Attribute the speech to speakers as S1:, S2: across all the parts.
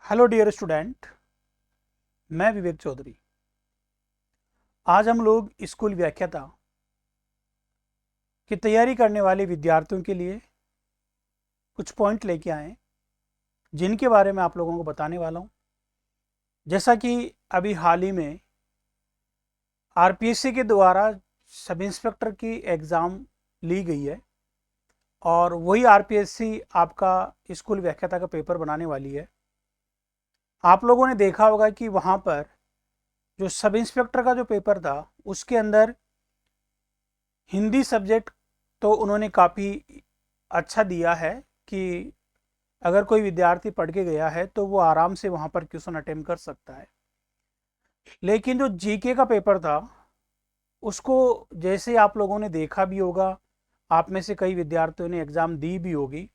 S1: Hello dear student, मैं विवेक चौधरी। आज हम लोग स्कूल व्याख्याता की तैयारी करने वाले विद्यार्थियों के लिए कुछ पॉइंट लेके आए हैं, जिनके बारे में आप लोगों को बताने वाला हूं। जैसा कि अभी हाल ही में आरपीएससी के द्वारा सब इंस्पेक्टर की एग्ज़ाम ली गई है और वही आरपीएससी आपका स्कूल व्याख्याता का पेपर बनाने वाली है। आप लोगों ने देखा होगा कि वहाँ पर जो सब इंस्पेक्टर का जो पेपर था उसके अंदर हिंदी सब्जेक्ट तो उन्होंने काफ़ी अच्छा दिया है कि अगर कोई विद्यार्थी पढ़ के गया है तो वो आराम से वहाँ पर क्वेश्चन अटेम्प्ट कर सकता है। लेकिन जो जीके का पेपर था उसको जैसे आप लोगों ने देखा भी होगा, आप में से कई विद्यार्थियों ने एग्ज़ाम दी भी होगी,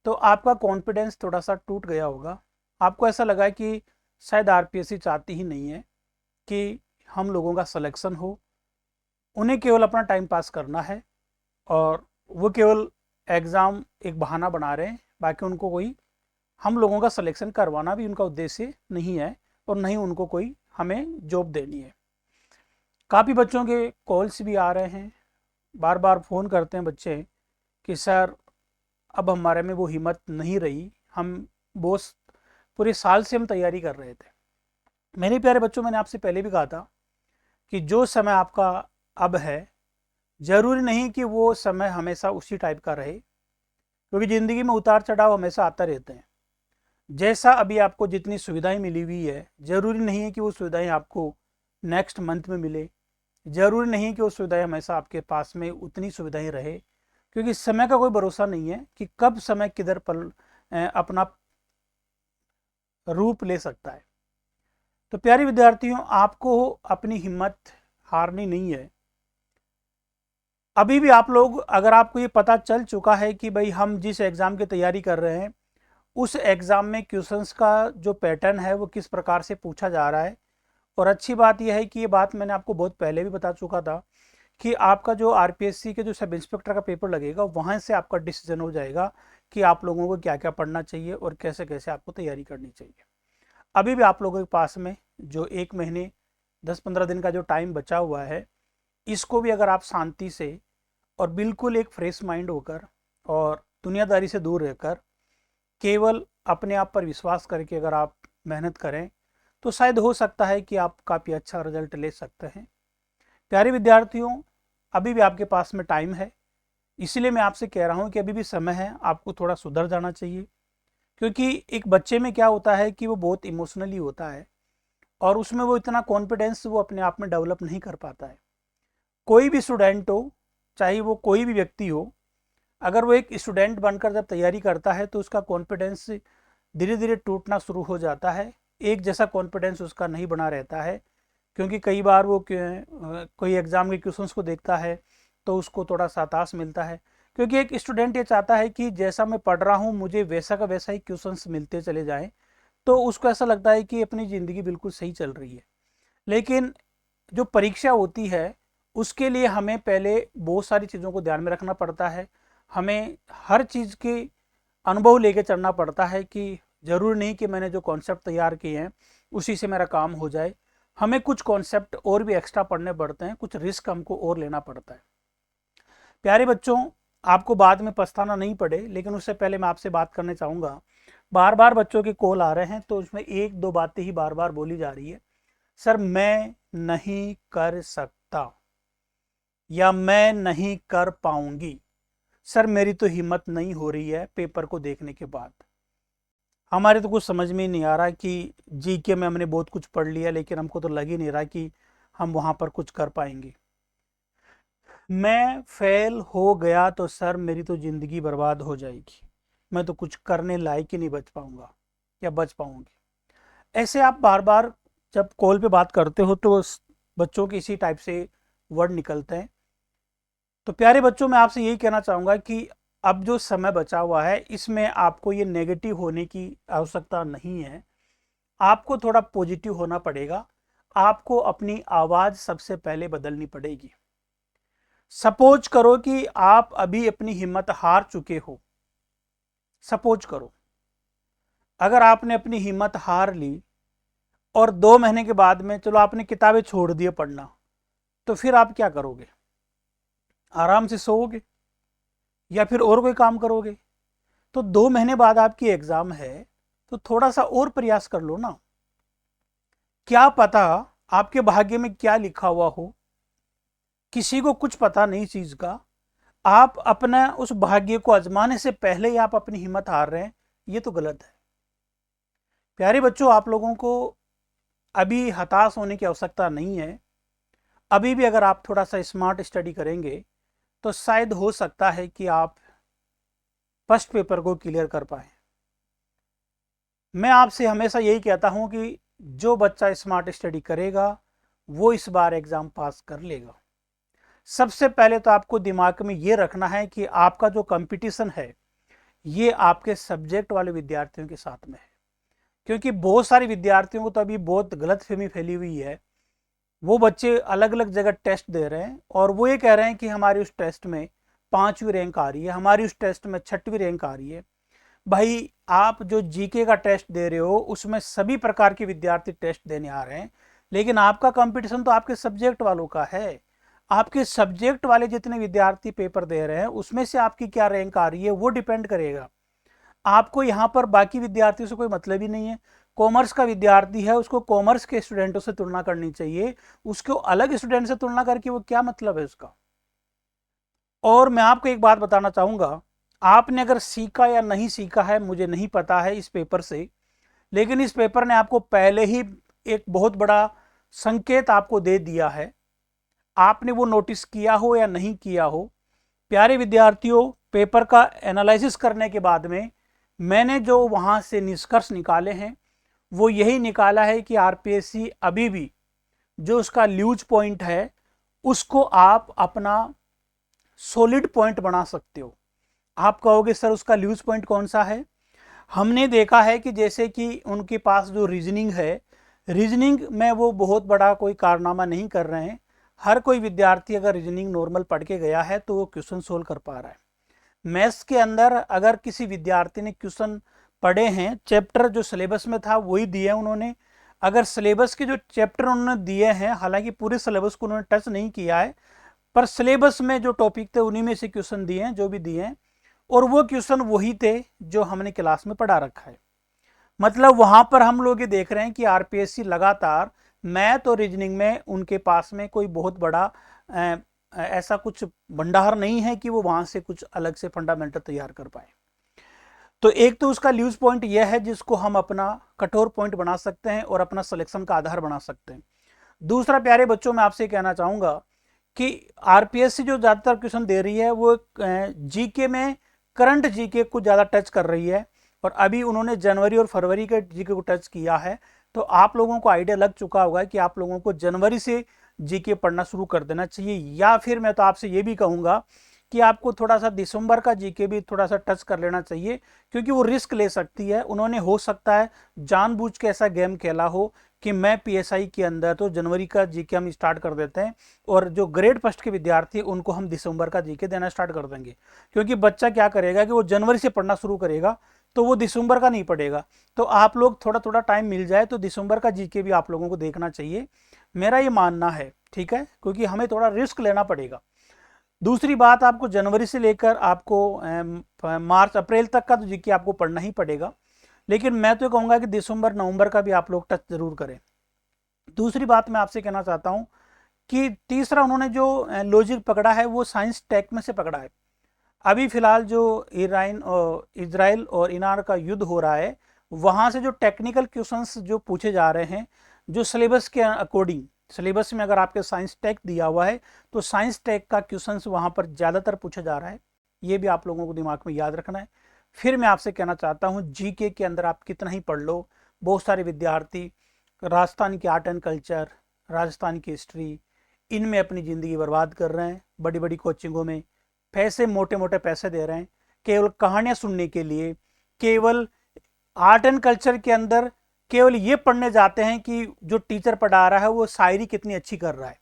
S1: तो आपका कॉन्फिडेंस थोड़ा सा टूट गया होगा। आपको ऐसा लगा कि शायद आरपीएससी चाहती ही नहीं है कि हम लोगों का सिलेक्शन हो, उन्हें केवल अपना टाइम पास करना है और वो केवल एग्ज़ाम एक बहाना बना रहे हैं। बाकी उनको कोई हम लोगों का सिलेक्शन करवाना भी उनका उद्देश्य नहीं है और नहीं उनको कोई हमें जॉब देनी है। काफ़ी बच्चों के कॉल्स भी आ रहे हैं, बार बार फ़ोन करते हैं बच्चे कि सर अब हमारे में वो हिम्मत नहीं रही, हम बोस पूरे साल से हम तैयारी कर रहे थे। मेरे प्यारे बच्चों, मैंने आपसे पहले भी कहा था कि जो समय आपका अब है, ज़रूरी नहीं कि वो समय हमेशा उसी टाइप का रहे, क्योंकि ज़िंदगी में उतार चढ़ाव हमेशा आता रहते हैं। जैसा अभी आपको जितनी सुविधाएं मिली हुई है, ज़रूरी नहीं है कि वो सुविधाएं आपको नेक्स्ट मंथ में मिले। ज़रूरी नहीं है कि वो सुविधाएं हमेशा आपके पास में उतनी सुविधाएं रहे, क्योंकि समय का कोई भरोसा नहीं है कि कब समय किधर पर अपना रूप ले सकता है। तो प्यारे विद्यार्थियों, आपको अपनी हिम्मत हारनी नहीं है। अभी भी आप लोग, अगर आपको ये पता चल चुका है कि भाई हम जिस एग्ज़ाम की तैयारी कर रहे हैं उस एग्ज़ाम में क्वेश्चंस का जो पैटर्न है वो किस प्रकार से पूछा जा रहा है, और अच्छी बात यह है कि ये बात मैंने आपको बहुत पहले भी बता चुका था कि आपका जो आरपीएससी के जो सब इंस्पेक्टर का पेपर लगेगा वहाँ से आपका डिसीजन हो जाएगा कि आप लोगों को क्या क्या पढ़ना चाहिए और कैसे कैसे आपको तैयारी करनी चाहिए। अभी भी आप लोगों के पास में जो 1 महीने 10-15 दिन का जो टाइम बचा हुआ है, इसको भी अगर आप शांति से और बिल्कुल एक फ्रेश माइंड होकर और दुनियादारी से दूर रहकर केवल अपने आप पर विश्वास करके अगर आप मेहनत करें तो शायद हो सकता है कि आप काफ़ी अच्छा रिजल्ट ले सकते हैं। प्यारे विद्यार्थियों, अभी भी आपके पास में टाइम है, इसीलिए मैं आपसे कह रहा हूँ कि अभी भी समय है, आपको थोड़ा सुधर जाना चाहिए। क्योंकि एक बच्चे में क्या होता है कि वो बहुत इमोशनली होता है और उसमें वो इतना कॉन्फिडेंस वो अपने आप में डेवलप नहीं कर पाता है। कोई भी स्टूडेंट हो, चाहे वो कोई भी व्यक्ति हो, अगर वो एक स्टूडेंट बनकर जब तैयारी करता है तो उसका कॉन्फिडेंस धीरे धीरे टूटना शुरू हो जाता है। एक जैसा कॉन्फिडेंस उसका नहीं बना रहता है, क्योंकि कई बार वो कोई एग्ज़ाम के क्वेश्चंस को देखता है तो उसको थोड़ा सा हताश मिलता है। क्योंकि एक स्टूडेंट ये चाहता है कि जैसा मैं पढ़ रहा हूँ मुझे वैसा का वैसा ही क्वेश्चंस मिलते चले जाएं, तो उसको ऐसा लगता है कि अपनी ज़िंदगी बिल्कुल सही चल रही है। लेकिन जो परीक्षा होती है उसके लिए हमें पहले बहुत सारी चीज़ों को ध्यान में रखना पड़ता है। हमें हर चीज़ के अनुभव लेके चलना पड़ता है कि ज़रूरी नहीं कि मैंने जो कॉन्सेप्ट तैयार किए हैं उसी से मेरा काम हो जाए। हमें कुछ कॉन्सेप्ट और भी एक्स्ट्रा पढ़ने पड़ते हैं, कुछ रिस्क हमको और लेना पड़ता है। प्यारे बच्चों, आपको बाद में पछताना नहीं पड़े, लेकिन उससे पहले मैं आपसे बात करना चाहूँगा। बार बार बच्चों के कॉल आ रहे हैं तो उसमें एक दो बातें ही बार बार बोली जा रही है। सर मैं नहीं कर सकता, या मैं नहीं कर पाऊंगी, सर मेरी तो हिम्मत नहीं हो रही है पेपर को देखने के बाद। हमारे तो कुछ समझ में ही नहीं आ रहा कि जीके में हमने बहुत कुछ पढ़ लिया लेकिन हमको तो लग ही नहीं रहा कि हम वहाँ पर कुछ कर पाएंगे। मैं फेल हो गया तो सर मेरी तो ज़िंदगी बर्बाद हो जाएगी, मैं तो कुछ करने लायक ही नहीं बच पाऊंगा या बच पाऊंगी। ऐसे आप बार बार जब कॉल पे बात करते हो तो बच्चों के इसी टाइप से वर्ड निकलते हैं। तो प्यारे बच्चों, मैं आपसे यही कहना चाहूँगा कि अब जो समय बचा हुआ है इसमें आपको ये नेगेटिव होने की आवश्यकता नहीं है, आपको थोड़ा पॉजिटिव होना पड़ेगा। आपको अपनी आवाज़ सबसे पहले बदलनी पड़ेगी। सपोज करो कि आप अभी अपनी हिम्मत हार चुके हो, सपोज करो, अगर आपने अपनी हिम्मत हार ली और 2 महीने के बाद में चलो आपने किताबें छोड़ दिए पढ़ना, तो फिर आप क्या करोगे? आराम से सोओगे या फिर और कोई काम करोगे? तो 2 महीने बाद आपकी एग्जाम है, तो थोड़ा सा और प्रयास कर लो ना। क्या पता आपके भाग्य में क्या लिखा हुआ हो, किसी को कुछ पता नहीं चीज का। आप अपना उस भाग्य को आजमाने से पहले ही आप अपनी हिम्मत हार रहे हैं, ये तो गलत है। प्यारे बच्चों, आप लोगों को अभी हताश होने की आवश्यकता नहीं है। अभी भी अगर आप थोड़ा सा स्मार्ट स्टडी करेंगे तो शायद हो सकता है कि आप फर्स्ट पेपर को क्लियर कर पाए। मैं आपसे हमेशा यही कहता हूं कि जो बच्चा स्मार्ट स्टडी करेगा वो इस बार एग्जाम पास कर लेगा। सबसे पहले तो आपको दिमाग में ये रखना है कि आपका जो कंपटीशन है ये आपके सब्जेक्ट वाले विद्यार्थियों के साथ में है। क्योंकि बहुत सारे विद्यार्थियों को तो अभी बहुत गलतफहमी फैली हुई है। वो बच्चे अलग अलग जगह टेस्ट दे रहे हैं और वो ये कह रहे हैं कि हमारी उस टेस्ट में 5वीं रैंक आ रही है, हमारी उस टेस्ट में 6वीं रैंक आ रही है। भाई, आप जो जीके का टेस्ट दे रहे हो उसमें सभी प्रकार के विद्यार्थी टेस्ट देने आ रहे हैं, लेकिन आपका कंपटीशन तो आपके सब्जेक्ट वालों का है। आपके सब्जेक्ट वाले जितने विद्यार्थी पेपर दे रहे हैं उसमें से आपकी क्या रैंक आ रही है वो डिपेंड करेगा। आपको यहाँ पर बाकी विद्यार्थियों से कोई मतलब ही नहीं है। कॉमर्स का विद्यार्थी है, उसको कॉमर्स के स्टूडेंटों से तुलना करनी चाहिए, उसको अलग स्टूडेंट से तुलना करके वो क्या मतलब है उसका। और मैं आपको एक बात बताना चाहूंगा, आपने अगर सीखा या नहीं सीखा है मुझे नहीं पता है इस पेपर से, लेकिन इस पेपर ने आपको पहले ही एक बहुत बड़ा संकेत आपको दे दिया है। आपने वो नोटिस किया हो या नहीं किया हो, प्यारे विद्यार्थियों, पेपर का एनालिसिस करने के बाद में मैंने जो वहां से निष्कर्ष निकाले हैं वो यही निकाला है कि आरपीएससी अभी भी जो उसका ल्यूज पॉइंट है उसको आप अपना सॉलिड पॉइंट बना सकते हो। आप कहोगे सर उसका ल्यूज पॉइंट कौन सा है? हमने देखा है कि जैसे कि उनके पास जो रीजनिंग है, रीजनिंग में वो बहुत बड़ा कोई कारनामा नहीं कर रहे हैं। हर कोई विद्यार्थी अगर रीजनिंग नॉर्मल पढ़ के गया है तो वो क्वेश्चन सोल्व कर पा रहा है। मैथ्स के अंदर अगर किसी विद्यार्थी ने क्वेश्चन पढ़े हैं, चैप्टर जो सिलेबस में था वही दिए उन्होंने, अगर सिलेबस के जो चैप्टर उन्होंने दिए हैं, हालांकि पूरे सिलेबस को उन्होंने टच नहीं किया है, पर सिलेबस में जो टॉपिक थे उन्हीं में से क्वेश्चन दिए हैं जो भी दिए हैं, और वो क्वेश्चन वही थे जो हमने क्लास में पढ़ा रखा है। मतलब वहां पर हम लोग ये देख रहे हैं कि आरपीएससी लगातार मैथ और रीजनिंग में उनके पास में कोई बहुत बड़ा ऐसा कुछ भंडार नहीं है कि वो वहां से कुछ अलग से फंडामेंटल तैयार कर पाए। तो एक तो उसका ल्यूज पॉइंट यह है जिसको हम अपना कठोर पॉइंट बना सकते हैं और अपना सिलेक्शन का आधार बना सकते हैं। दूसरा, प्यारे बच्चों, मैं आपसे कहना चाहूंगा कि आरपीएससी जो ज्यादातर क्वेश्चन दे रही है वो जीके में करंट जीके को ज्यादा टच कर रही है, और अभी उन्होंने जनवरी और फरवरी के जीके को टच किया है। तो आप लोगों को आइडिया लग चुका होगा कि आप लोगों को जनवरी से जीके पढ़ना शुरू कर देना चाहिए, या फिर मैं तो आपसे ये भी कहूंगा कि आपको थोड़ा सा दिसंबर का जीके भी थोड़ा सा टच कर लेना चाहिए, क्योंकि वो रिस्क ले सकती है। उन्होंने हो सकता है जानबूझ के ऐसा गेम खेला हो कि मैं पीएसआई के अंदर तो जनवरी का जीके हम स्टार्ट कर देते हैं और जो ग्रेड फर्स्ट के विद्यार्थी उनको हम दिसंबर का जीके देना स्टार्ट कर देंगे। क्योंकि बच्चा क्या करेगा कि वो जनवरी से पढ़ना शुरू करेगा तो वो दिसंबर का नहीं पढ़ेगा। तो आप लोग थोड़ा थोड़ा टाइम मिल जाए तो दिसंबर का जीके भी आप लोगों को देखना चाहिए, मेरा ये मानना है, ठीक है, क्योंकि हमें थोड़ा रिस्क लेना पड़ेगा। दूसरी बात, आपको जनवरी से लेकर आपको मार्च अप्रैल तक का तो जीके आपको पढ़ना ही पड़ेगा, लेकिन मैं तो कहूँगा कि दिसंबर नवंबर का भी आप लोग टच जरूर करें। दूसरी बात मैं आपसे कहना चाहता हूँ कि तीसरा उन्होंने जो लॉजिक पकड़ा है वो साइंस टेक में से पकड़ा है। अभी फिलहाल जो इजराइल और ईरान का युद्ध हो रहा है, वहाँ से जो टेक्निकल क्वेश्चंस जो पूछे जा रहे हैं, जो सिलेबस के अकॉर्डिंग, सिलेबस में अगर आपके साइंस टेक दिया हुआ है तो साइंस टेक का क्वेश्चंस वहाँ पर ज़्यादातर पूछा जा रहा है। ये भी आप लोगों को दिमाग में याद रखना है। फिर मैं आपसे कहना चाहता हूँ, जीके के अंदर आप कितना ही पढ़ लो, बहुत सारे विद्यार्थी राजस्थान की आर्ट एंड कल्चर, राजस्थान की हिस्ट्री, इनमें अपनी ज़िंदगी बर्बाद कर रहे हैं। बड़ी बड़ी कोचिंगों में पैसे, मोटे मोटे पैसे दे रहे हैं केवल कहानियाँ सुनने के लिए, केवल आर्ट एंड कल्चर के अंदर केवल ये पढ़ने जाते हैं कि जो टीचर पढ़ा रहा है वो शायरी कितनी अच्छी कर रहा है।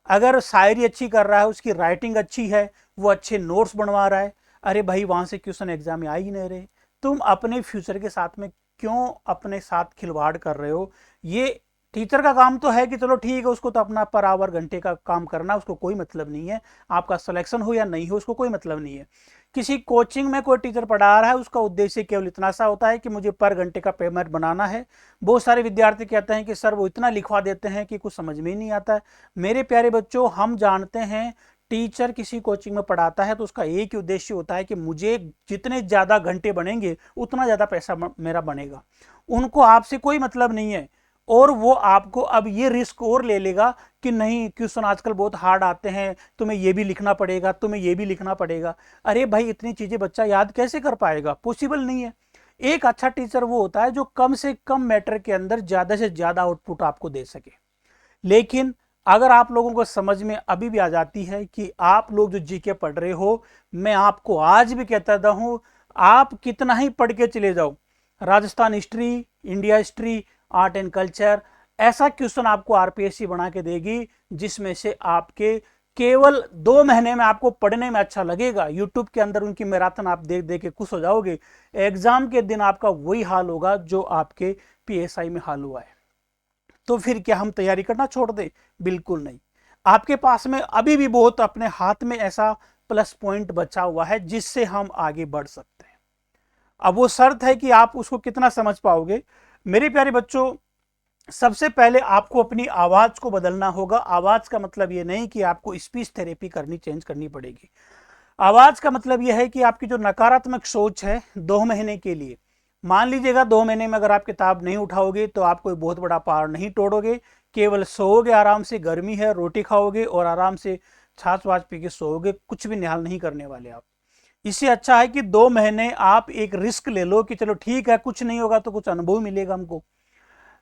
S1: अगर शायरी अच्छी कर रहा है, उसकी राइटिंग अच्छी है, वो अच्छे नोट्स बनवा रहा है, अरे भाई वहाँ से क्वेश्चन एग्जाम में आ ही नहीं रहे। तुम अपने फ्यूचर के साथ में क्यों अपने साथ खिलवाड़ कर रहे हो? ये टीचर का काम तो है कि चलो ठीक है, उसको तो अपना पर आवर घंटे का काम करना, उसको कोई मतलब नहीं है। आपका सिलेक्शन हो या नहीं हो, उसको कोई मतलब नहीं है। किसी कोचिंग में कोई टीचर पढ़ा रहा है, उसका उद्देश्य केवल इतना सा होता है कि मुझे पर घंटे का पेमेंट बनाना है। बहुत सारे विद्यार्थी कहते हैं कि सर वो इतना लिखवा देते हैं कि कुछ समझ में ही नहीं आता है। मेरे प्यारे बच्चों, हम जानते हैं टीचर किसी कोचिंग में पढ़ाता है तो उसका एक ही उद्देश्य होता है कि मुझे जितने ज़्यादा घंटे बनेंगे उतना ज़्यादा पैसा मेरा बनेगा। उनको आपसे कोई मतलब नहीं है। और वो आपको अब ये रिस्क और ले लेगा कि नहीं, क्वेश्चन आजकल बहुत हार्ड आते हैं, तुम्हें ये भी लिखना पड़ेगा, तुम्हें ये भी लिखना पड़ेगा। अरे भाई, इतनी चीज़ें बच्चा याद कैसे कर पाएगा? पॉसिबल नहीं है। एक अच्छा टीचर वो होता है जो कम से कम मैटर के अंदर ज़्यादा से ज़्यादा आउटपुट आपको दे सके। लेकिन अगर आप लोगों को समझ में अभी भी आ जाती है कि आप लोग जो जीके पढ़ रहे हो, मैं आपको आज भी कहता हूं, आप कितना ही पढ़ के चले जाओ, Rajasthan history, India history, art and culture, ऐसा क्वेश्चन आपको आरपीएससी बना के देगी जिसमें से आपके केवल 2 महीने में आपको पढ़ने में अच्छा लगेगा। यूट्यूब के अंदर उनकी मैराथन आप देख देख के खुश हो जाओगे। एग्जाम के दिन आपका वही हाल होगा जो आपके पीएसआई में हाल हुआ है। तो फिर क्या हम तैयारी करना छोड़ दें? बिल्कुल नहीं। आपके पास में अभी भी बहुत अपने हाथ में ऐसा प्लस पॉइंट बचा हुआ है जिससे हम आगे बढ़ सकते हैं। अब वो शर्त है कि आप उसको कितना समझ पाओगे। मेरे प्यारे बच्चों, सबसे पहले आपको अपनी आवाज को बदलना होगा। आवाज का मतलब ये नहीं कि आपको स्पीच थेरेपी चेंज करनी पड़ेगी। आवाज का मतलब यह है कि आपकी जो नकारात्मक सोच है 2 महीने के लिए, मान लीजिएगा 2 महीने में अगर आप किताब नहीं उठाओगे तो आप कोई बहुत बड़ा पहाड़ नहीं तोड़ोगे, केवल सोओगे आराम से, गर्मी है, रोटी खाओगे और आराम से छाछ वाछ पी के सोओगे, कुछ भी निहाल नहीं करने वाले आप। इससे अच्छा है कि 2 महीने आप एक रिस्क ले लो कि चलो ठीक है, कुछ नहीं होगा तो कुछ अनुभव मिलेगा हमको।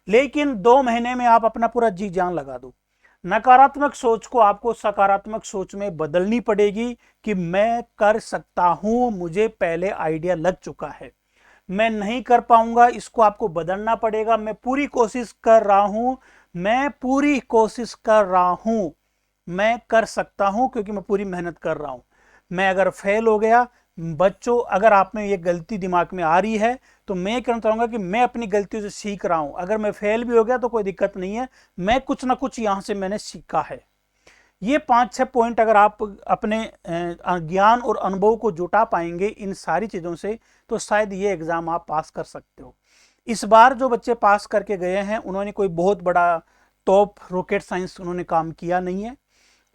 S1: लेकिन 2 महीने में आप अपना पूरा जी जान लगा दो। नकारात्मक सोच को आपको सकारात्मक सोच में बदलनी पड़ेगी कि मैं कर सकता हूं, मुझे पहले आइडिया लग चुका है, मैं नहीं कर पाऊंगा, इसको आपको बदलना पड़ेगा। मैं पूरी कोशिश कर रहा हूं, मैं पूरी कोशिश कर रहा हूं, मैं कर सकता हूं क्योंकि मैं पूरी मेहनत कर रहा हूं। मैं अगर फेल हो गया, बच्चों अगर आप में ये गलती दिमाग में आ रही है तो मैं कहना चाहूंगा कि मैं अपनी गलतियों से सीख रहा हूं। अगर मैं फेल भी हो गया तो कोई दिक्कत नहीं है, मैं कुछ ना कुछ यहां से मैंने सीखा है। ये 5-6 पॉइंट अगर आप अपने ज्ञान और अनुभव को जुटा पाएंगे इन सारी चीज़ों से, तो शायद ये एग्ज़ाम आप पास कर सकते हो। इस बार जो बच्चे पास करके गए हैं उन्होंने कोई बहुत बड़ा टॉप रॉकेट साइंस उन्होंने काम किया नहीं है।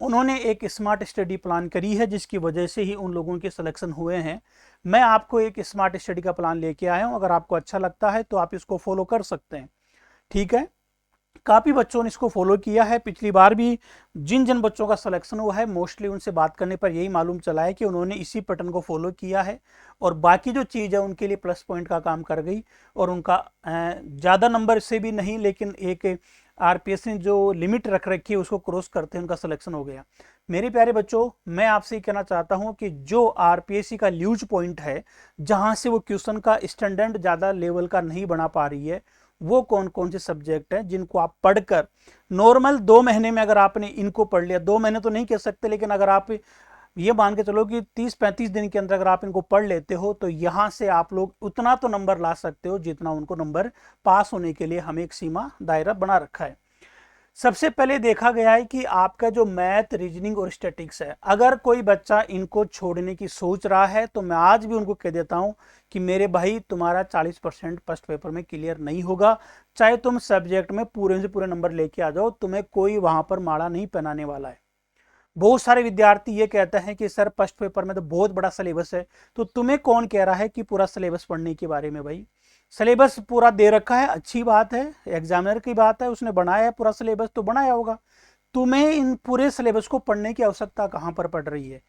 S1: उन्होंने एक स्मार्ट स्टडी प्लान करी है जिसकी वजह से ही उन लोगों के सिलेक्शन हुए हैं। मैं आपको एक स्मार्ट स्टडी का प्लान लेके आया हूं, अगर आपको अच्छा लगता है तो आप इसको फॉलो कर सकते हैं। ठीक है, काफ़ी बच्चों ने इसको फॉलो किया है। पिछली बार भी जिन जिन बच्चों का सिलेक्शन हुआ है, मोस्टली उनसे बात करने पर यही मालूम चला है कि उन्होंने इसी पैटर्न को फॉलो किया है और बाकी जो चीज़ है उनके लिए प्लस पॉइंट का काम कर गई और उनका ज़्यादा नंबर से भी नहीं, लेकिन एक आरपीएस ने जो लिमिट रख रखी है उसको क्रॉस करते उनका सिलेक्शन हो गया। मेरे प्यारे बच्चों, मैं आपसे ये कहना चाहता हूँ कि जो आरपीएससी का ल्यूज पॉइंट है, जहाँ से वो क्वेश्चन का स्टैंडर्ड ज़्यादा लेवल का नहीं बना पा रही है, वो कौन कौन से सब्जेक्ट हैं जिनको आप पढ़कर नॉर्मल 2 महीने में अगर आपने इनको पढ़ लिया, 2 महीने तो नहीं कह सकते, लेकिन अगर आप ये मान के चलो कि 30-35 दिन के अंदर अगर आप इनको पढ़ लेते हो तो यहां से आप लोग उतना तो नंबर ला सकते हो जितना उनको नंबर पास होने के लिए हमें एक सीमा दायरा बना रखा है। सबसे पहले देखा गया है कि आपका जो मैथ, रीजनिंग और स्टैटिक्स है, अगर कोई बच्चा इनको छोड़ने की सोच रहा है तो मैं आज भी उनको कह देता हूं कि मेरे भाई, तुम्हारा 40% फर्स्ट पेपर में क्लियर नहीं होगा। चाहे तुम सब्जेक्ट में पूरे से पूरे नंबर लेके आ जाओ, तुम्हें कोई वहां पर माड़ा नहीं पहनाने वाला है। बहुत सारे विद्यार्थी ये कहते हैं कि सर फर्स्ट पेपर में तो बहुत बड़ा सिलेबस है। तो तुम्हें कौन कह रहा है कि पूरा सिलेबस पढ़ने के बारे में? भाई, सिलेबस पूरा दे रखा है, अच्छी बात है, एग्जामिनर की बात है, उसने बनाया है पूरा सिलेबस तो बनाया होगा। तुम्हें इन पूरे सिलेबस को पढ़ने की आवश्यकता कहां पर पड़ रही है?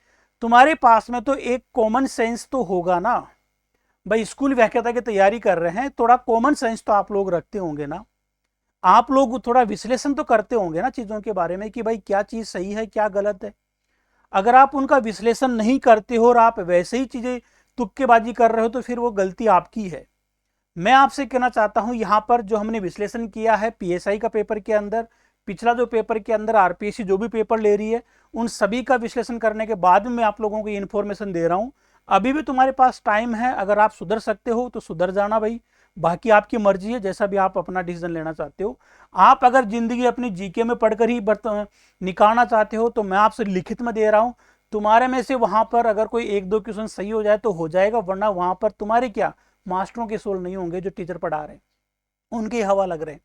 S1: तुम्हारे पास में तो एक कॉमन सेंस तो होगा ना भाई। स्कूल व्याख्याता की तैयारी कर रहे हैं, थोड़ा कॉमन सेंस तो आप लोग रखते होंगे ना। आप लोग थोड़ा विश्लेषण तो करते होंगे ना चीजों के बारे में कि भाई क्या चीज सही है, क्या गलत है। अगर आप उनका विश्लेषण नहीं करते हो और आप वैसे ही चीजें तुक्केबाजी कर रहे हो तो फिर वो गलती आपकी है। मैं आपसे कहना चाहता हूं, यहां पर जो हमने विश्लेषण किया है पीएसआई का पेपर के अंदर, पिछला जो पेपर के अंदर आरपीएससी जो भी पेपर ले रही है, उन सभी का विश्लेषण करने के बाद में मैं आप लोगों को ये इन्फॉर्मेशन दे रहा हूं। अभी भी तुम्हारे पास टाइम है, अगर आप सुधर सकते हो तो सुधर जाना भाई। बाकी आपकी मर्जी है, जैसा भी आप अपना डिसीजन लेना चाहते हो। आप अगर जिंदगी अपनी जीके में पढ़कर ही निकालना चाहते हो तो मैं आपसे लिखित में दे रहा हूं, तुम्हारे में से वहां पर अगर कोई एक दो क्वेश्चन सही हो जाए तो हो जाएगा, वरना वहां पर तुम्हारे क्या मास्टरों के सोल नहीं होंगे जो टीचर पढ़ा रहे हैं, उनकी हवा लग रहे हैं।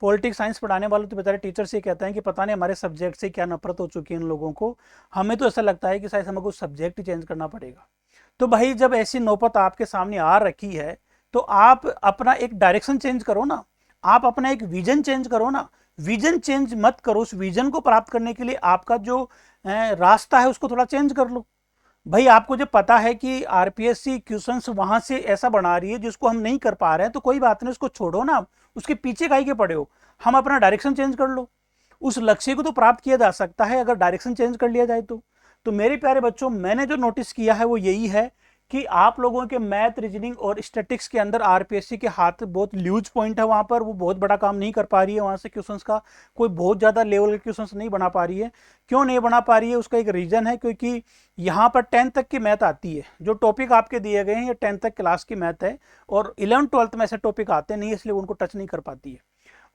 S1: पॉलिटिक्स साइंस पढ़ाने वाले तो बेचारे टीचर से कहते हैं कि पता नहीं हमारे सब्जेक्ट से क्या नफरत हो चुकी है इन लोगों को, हमें तो ऐसा लगता है कि शायद हमें कुछ सब्जेक्ट ही चेंज करना पड़ेगा। तो भाई जब ऐसी नौबत आपके सामने आ रखी है तो आप अपना एक डायरेक्शन चेंज करो ना, आप अपना एक विजन चेंज करो ना। विजन चेंज मत करो, उस विजन को प्राप्त करने के लिए आपका जो रास्ता है उसको थोड़ा चेंज कर लो। भाई आपको जो पता है कि आरपीएससी क्वेश्चंस वहां से ऐसा बना रही है जिसको हम नहीं कर पा रहे हैं, तो कोई बात नहीं, उसको छोड़ो ना, उसके पीछे काहे के पड़े हो, हम अपना डायरेक्शन चेंज कर लो। उस लक्ष्य को तो प्राप्त किया जा सकता है अगर डायरेक्शन चेंज कर लिया जाए तो मेरे प्यारे बच्चों, मैंने जो नोटिस किया है वो यही है कि आप लोगों के मैथ, रीजनिंग और स्टैटिक्स के अंदर आरपीएससी के हाथ बहुत ल्यूज पॉइंट है, वहां पर वो बहुत बड़ा काम नहीं कर पा रही है, वहां से क्वेश्चंस का कोई बहुत ज्यादा लेवल के क्वेश्चंस नहीं बना पा रही है। क्यों नहीं बना पा रही है, उसका एक रीजन है, क्योंकि यहाँ पर 10th तक की मैथ आती है, जो टॉपिक आपके दिए गए हैं ये 10th तक क्लास की मैथ है, और 11th 12th में ऐसे टॉपिक आते नहीं, इसलिए उनको टच नहीं कर पाती है।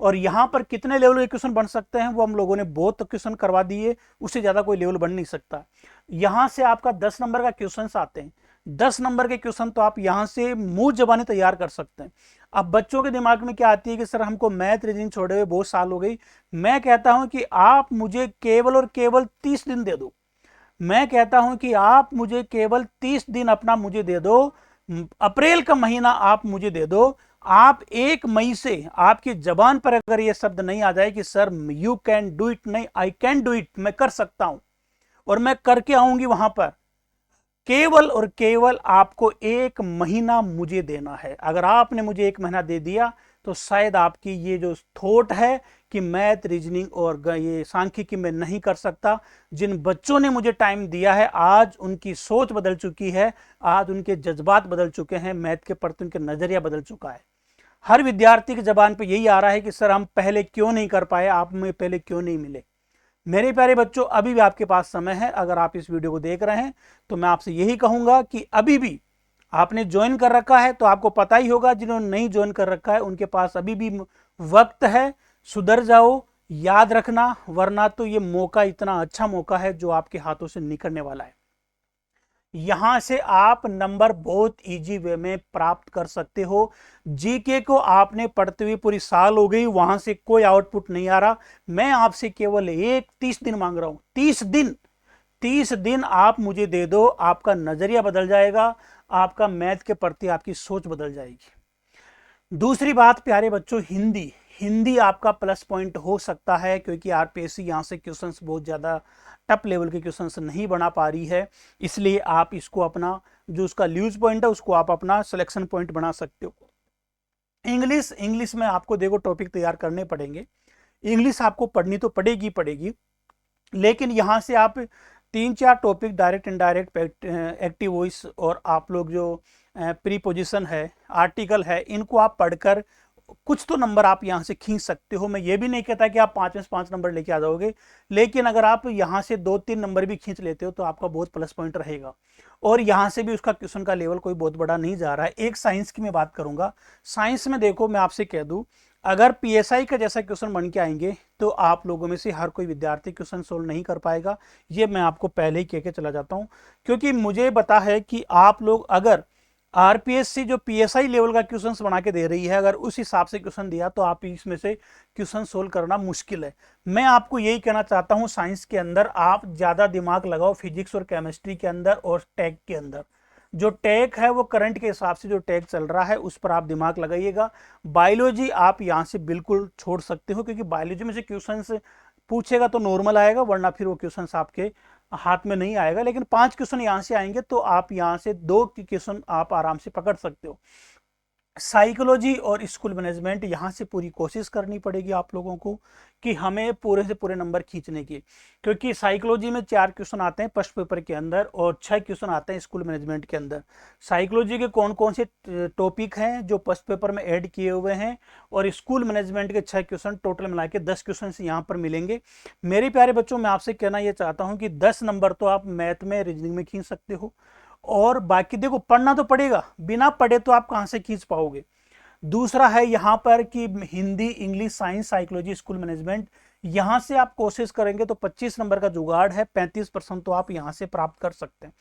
S1: और यहाँ पर कितने लेवल के क्वेश्चन बन सकते हैं वो हम लोगों ने बहुत क्वेश्चन करवा दिए, उससे ज्यादा कोई लेवल बन नहीं सकता। यहाँ से आपका 10 नंबर का क्वेश्चन आते हैं, 10 नंबर के क्वेश्चन तो आप यहाँ से मुंह जबानी तैयार कर सकते हैं। अब बच्चों के दिमाग में क्या आती है कि सर हमको मैथ, रीजनिंग छोड़े हुए बहुत साल हो गई। मैं कहता हूं कि आप मुझे केवल और केवल 30 दिन दे दो, मैं कहता हूं कि आप मुझे केवल 30 दिन अपना मुझे दे दो, अप्रैल का महीना आप मुझे दे दो। आप 1 मई से आपकी जबान पर अगर ये शब्द नहीं आ जाए कि sir you can do it, नहीं, आई कैन डू इट, मैं कर सकता हूं और मैं करके आऊंगी वहां पर, केवल और केवल आपको 1 महीना मुझे देना है। अगर आपने मुझे 1 महीना दे दिया तो शायद आपकी ये जो थॉट है कि मैथ, रीजनिंग और ये सांख्यिकी में नहीं कर सकता, जिन बच्चों ने मुझे टाइम दिया है आज उनकी सोच बदल चुकी है, आज उनके जज्बात बदल चुके हैं, मैथ के प्रति उनके नजरिया बदल चुका है। हर विद्यार्थी की जबान पे यही आ रहा है कि सर हम पहले क्यों नहीं कर पाए, आप में पहले क्यों नहीं मिले। मेरे प्यारे बच्चों, अभी भी आपके पास समय है, अगर आप इस वीडियो को देख रहे हैं तो मैं आपसे यही कहूंगा कि अभी भी आपने ज्वाइन कर रखा है तो आपको पता ही होगा, जिन्होंने नहीं ज्वाइन कर रखा है उनके पास अभी भी वक्त है, सुधर जाओ, याद रखना, वरना तो ये मौका इतना अच्छा मौका है जो आपके हाथों से निकलने वाला है। यहां से आप नंबर बहुत इजी वे में प्राप्त कर सकते हो। जीके को आपने पढ़ते हुए पूरी साल हो गई, वहां से कोई आउटपुट नहीं आ रहा, मैं आपसे केवल 30 दिन मांग रहा हूं, 30 दिन, 30 दिन आप मुझे दे दो, आपका नजरिया बदल जाएगा, आपका मैथ के प्रति आपकी सोच बदल जाएगी। दूसरी बात प्यारे बच्चों, हिंदी, हिंदी आपका प्लस पॉइंट हो सकता है, क्योंकि आरपीएससी यहाँ से क्वेश्चंस बहुत ज़्यादा टफ लेवल के क्वेश्चंस नहीं बना पा रही है, इसलिए आप इसको अपना जो उसका ल्यूज पॉइंट है उसको आप अपना सिलेक्शन पॉइंट बना सकते हो। इंग्लिश, इंग्लिश में आपको देखो टॉपिक तैयार करने पड़ेंगे, इंग्लिश आपको पढ़नी तो पड़ेगी पड़ेगी, लेकिन यहाँ से आप 3-4 topic direct, indirect, active voice और आप लोग जो प्रीपोजिशन है, आर्टिकल है, इनको आप पढ़कर कुछ तो नंबर आप यहाँ से खींच सकते हो। मैं ये भी नहीं कहता कि आप 5 में से 5 नंबर लेके आ जाओगे, लेकिन अगर आप यहाँ से 2-3 नंबर भी खींच लेते हो तो आपका बहुत प्लस पॉइंट रहेगा। और यहाँ से भी उसका क्वेश्चन का लेवल कोई बहुत बड़ा नहीं जा रहा है। एक साइंस की मैं बात करूंगा, साइंस में देखो मैं आपसे कह दूं, अगर पीएसआई का जैसा क्वेश्चन बन के आएंगे तो आप लोगों में से हर कोई विद्यार्थी क्वेश्चन सोल्व नहीं कर पाएगा, ये मैं आपको पहले ही कह के चला जाता हूं, क्योंकि मुझे पता है कि आप लोग अगर आरपीएससी जो पीएसआई लेवल का क्वेश्चंस बना के दे रही है, अगर उस हिसाब से क्वेश्चन दिया तो आप इसमें से क्वेश्चन सोल्व करना मुश्किल है। मैं आपको यही कहना चाहता हूं, साइंस के अंदर आप ज्यादा दिमाग लगाओ, फिजिक्स और केमिस्ट्री के अंदर और टेक के अंदर। जो टेक है वो करंट के हिसाब से जो टेक चल रहा है उस पर आप दिमाग लगाइएगा। बायोलॉजी आप यहाँ से बिल्कुल छोड़ सकते हो, क्योंकि बायोलॉजी में से क्वेश्चंस पूछेगा तो नॉर्मल आएगा, वरना फिर वो क्वेश्चंस आपके हाथ में नहीं आएगा। लेकिन 5 क्वेश्चन यहाँ से आएंगे तो आप यहाँ से 2 क्वेश्चन आप आराम से पकड़ सकते हो। साइकोलॉजी और स्कूल मैनेजमेंट, यहाँ से पूरी कोशिश करनी पड़ेगी आप लोगों को कि हमें पूरे से पूरे नंबर खींचने की, क्योंकि साइकोलॉजी में 4 क्वेश्चन आते हैं फर्स्ट पेपर के अंदर और 6 क्वेश्चन आते हैं स्कूल मैनेजमेंट के अंदर। साइकोलॉजी के कौन कौन से टॉपिक हैं जो फर्स्ट पेपर में ऐड किए हुए हैं, और स्कूल मैनेजमेंट के 6 क्वेश्चन, टोटल मिला के 10 क्वेश्चन यहाँ पर मिलेंगे। मेरे प्यारे बच्चों, मैं आपसे कहना यह चाहता हूँ कि 10 नंबर तो आप मैथ में, रीजनिंग में खींच सकते हो, और बाकी देखो पढ़ना तो पड़ेगा, बिना पढ़े तो आप कहाँ से खींच पाओगे। दूसरा है यहाँ पर कि Hindi, English, science, psychology, school management, यहाँ से आप कोशिश करेंगे तो 25 नंबर का जुगाड़ है, 35% तो आप यहाँ से प्राप्त कर सकते हैं।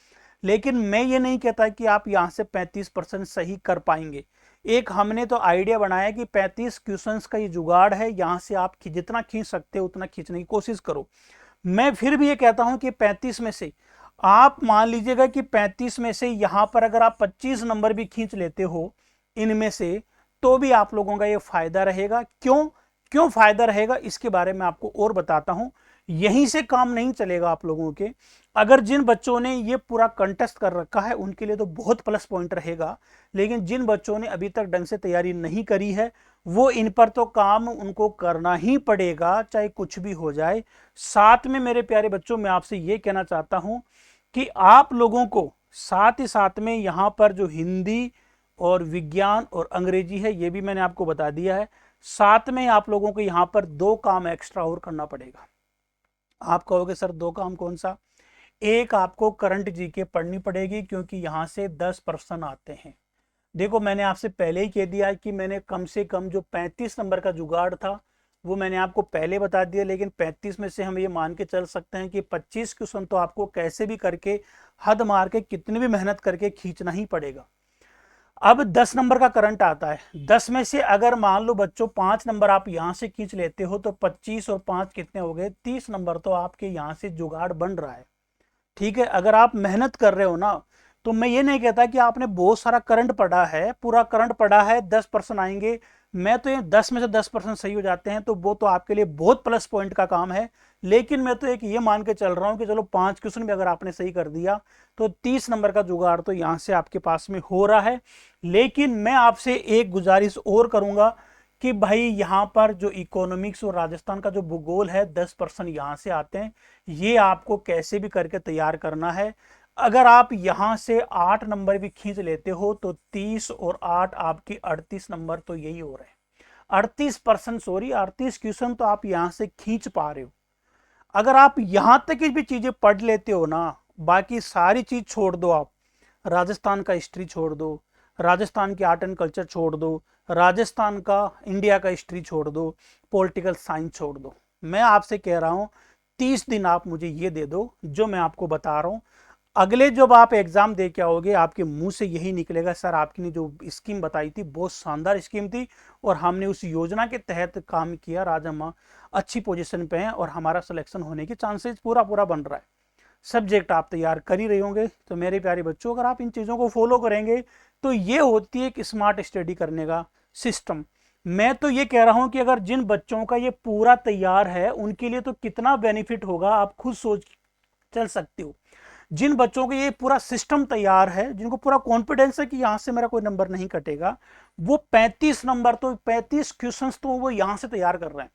S1: लेकिन मैं ये नहीं कहता कि आप यहाँ से 35% सही कर पाएंगे। एक हमने तो आइडिया बनाया कि 35 क्वेश्चंस का ये जुगाड़ है, यहाँ से आप जितना खींच सकते हो उतना खींचने की कोशिश करो। मैं फिर भी ये कहता हूं कि 35 में से आप मान लीजिएगा कि 35 में से यहां पर अगर आप 25 नंबर भी खींच लेते हो इनमें से, तो भी आप लोगों का ये फायदा रहेगा। क्यों क्यों फायदा रहेगा इसके बारे में आपको और बताता हूं। यहीं से काम नहीं चलेगा आप लोगों के। अगर जिन बच्चों ने ये पूरा कंटेस्ट कर रखा है उनके लिए तो बहुत प्लस पॉइंट रहेगा, लेकिन जिन बच्चों ने अभी तक ढंग से तैयारी नहीं करी है वो इन पर तो काम उनको करना ही पड़ेगा, चाहे कुछ भी हो जाए। साथ में मेरे प्यारे बच्चों, मैं आपसे ये कहना चाहता हूं कि आप लोगों को साथ ही साथ में यहां पर जो हिंदी और विज्ञान और अंग्रेजी है ये भी मैंने आपको बता दिया है। साथ में आप लोगों को यहां पर 2 काम एक्स्ट्रा और करना पड़ेगा। आप कहोगे सर 2 काम कौन सा? एक, आपको करंट जीके पढ़नी पड़ेगी क्योंकि यहां से 10 प्रश्न आते हैं। देखो मैंने आपसे पहले ही कह दिया कि मैंने कम से कम जो 35 नंबर का जुगाड़ था वो मैंने आपको पहले बता दिया, लेकिन 35 में से हम ये मान के चल सकते हैं कि 25 क्वेश्चन तो आपको कैसे भी करके, हद मार के, कितनी भी मेहनत करके खींचना ही पड़ेगा। अब 10 नंबर का करंट आता है। 10 में से अगर मान लो बच्चों 5 नंबर आप यहां से खींच लेते हो तो 25 और 5 कितने हो गए? 30 नंबर तो आपके यहां से जुगाड़ बन रहा है। ठीक है, अगर आप मेहनत कर रहे हो ना, तो मैं ये नहीं कहता कि आपने बहुत सारा करंट पढ़ा है, पूरा करंट पढ़ा है 10% आएंगे। मैं तो ये 10 में से 10% सही हो जाते हैं तो वो तो आपके लिए बहुत प्लस पॉइंट का काम है। लेकिन मैं तो एक ये मान के चल रहा हूं कि चलो 5 क्वेश्चन भी अगर आपने सही कर दिया तो 30 नंबर का जुगाड़ तो यहां से आपके पास में हो रहा है। लेकिन मैं आपसे एक गुजारिश और करूंगा कि भाई यहां पर जो इकोनॉमिक्स और राजस्थान का जो भूगोल है 10% यहां से आते हैं, ये आपको कैसे भी करके तैयार करना है। अगर आप यहां से 8 नंबर भी खींच लेते हो तो 30 और 8 आपकी 38 नंबर तो यही हो रहे हैं। 38%, सॉरी 38 क्वेश्चन तो आप यहां से खींच पा रहे हो। अगर आप यहां तक की भी चीजें पढ़ लेते हो ना, बाकी सारी चीज छोड़ दो। आप राजस्थान का हिस्ट्री छोड़ दो, राजस्थान की आर्ट एंड कल्चर छोड़ दो, राजस्थान का, इंडिया का हिस्ट्री छोड़ दो, पॉलिटिकल साइंस छोड़ दो। मैं आपसे कह रहा हूं 30 दिन आप मुझे ये दे दो जो मैं आपको बता रहा हूं। अगले जब आप एग्जाम दे के आओगे आपके मुंह से यही निकलेगा, सर आपकी ने जो स्कीम बताई थी बहुत शानदार स्कीम थी और हमने उस योजना के तहत काम किया, आज हम अच्छी पोजीशन पे हैं और हमारा सिलेक्शन होने के चांसेस पूरा पूरा बन रहा है। सब्जेक्ट आप तैयार कर ही रहे होंगे। तो मेरे प्यारे बच्चों, अगर आप इन चीज़ों को फॉलो करेंगे तो ये होती है एक स्मार्ट स्टडी करने का सिस्टम। मैं तो ये कह रहा हूं कि अगर जिन बच्चों का ये पूरा तैयार है उनके लिए तो कितना बेनिफिट होगा आप खुद सोच चल सकते हो। जिन बच्चों को ये पूरा सिस्टम तैयार है, जिनको पूरा कॉन्फिडेंस है कि यहां से मेरा कोई नंबर नहीं कटेगा, वो 35 नंबर तो 35 क्वेश्चंस तो वो यहां से तैयार कर रहे हैं।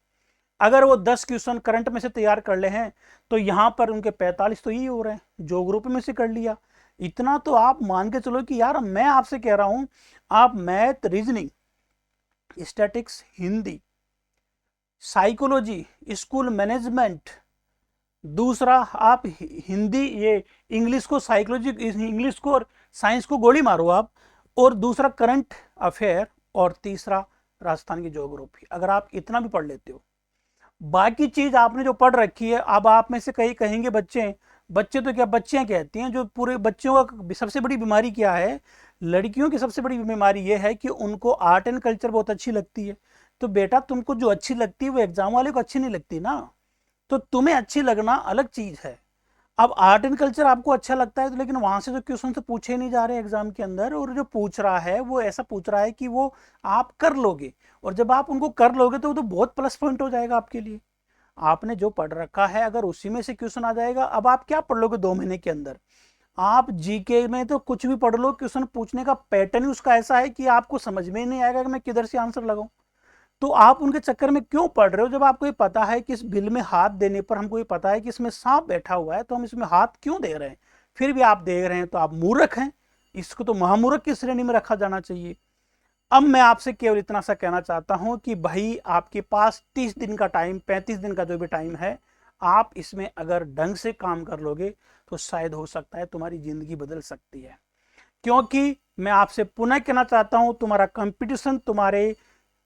S1: अगर वो 10 क्वेश्चन करंट में से तैयार कर ले हैं तो यहां पर उनके 45 तो यही हो रहे हैं जो ग्रुप में से कर लिया। इतना तो आप मान के चलो कि यार मैं आपसे कह रहा हूं, आप math, reasoning, statics, Hindi, psychology, school management, दूसरा आप हिंदी, ये इंग्लिश को, साइकोलॉजी इंग्लिश को और साइंस को गोली मारो आप, और दूसरा करंट अफेयर, और तीसरा राजस्थान की ज्योग्राफी। अगर आप इतना भी पढ़ लेते हो, बाकी चीज आपने जो पढ़ रखी है, अब आप में से कई कहेंगे बच्चे, बच्चे तो क्या बच्चियां कहती हैं, जो पूरे बच्चों का सबसे बड़ी बीमारी क्या है? लड़कियों की सबसे बड़ी बीमारी यह है कि उनको आर्ट एंड कल्चर बहुत अच्छी लगती है। तो बेटा तुमको जो अच्छी लगती है वो एग्जाम वाले को अच्छी नहीं लगती ना, तो तुम्हें अच्छी लगना अलग चीज है। अब आर्ट एंड कल्चर आपको अच्छा लगता है तो, लेकिन वहां से जो क्वेश्चन तो पूछे नहीं जा रहे एग्जाम के अंदर, और जो पूछ रहा है वो ऐसा पूछ रहा है कि वो आप कर लोगे, और जब आप उनको कर लोगे तो वो तो बहुत प्लस पॉइंट हो जाएगा आपके लिए। आपने जो पढ़ रखा है अगर उसी में से क्वेश्चन आ जाएगा, अब आप क्या पढ़ लोगे 2 महीने के अंदर? आप जीके में तो कुछ भी पढ़ लो, क्वेश्चन पूछने का पैटर्न ही उसका ऐसा है कि आपको समझ में ही नहीं आएगा कि मैं किधर से आंसर लगाऊं। तो आप उनके चक्कर में क्यों पढ़ रहे हो? जब आपको ये पता है कि इस बिल में हाथ देने पर हमको ये पता है कि इसमें सांप बैठा हुआ है, तो हम इसमें हाथ क्यों दे रहे हैं? फिर भी आप दे रहे हैं, तो आप मूर्ख हैं। इसको तो महामूर्ख की श्रेणी में रखा जाना चाहिए। अब मैं आपसे केवल इतना सा कहना चाहता हूं कि भाई आपके पास 30 दिन का टाइम, 35 दिन का जो भी टाइम है, आप इसमें अगर ढंग से काम कर लोगे तो शायद हो सकता है तुम्हारी जिंदगी बदल सकती है। क्योंकि मैं आपसे पुनः कहना चाहता हूं तुम्हारा कंपटीशन तुम्हारे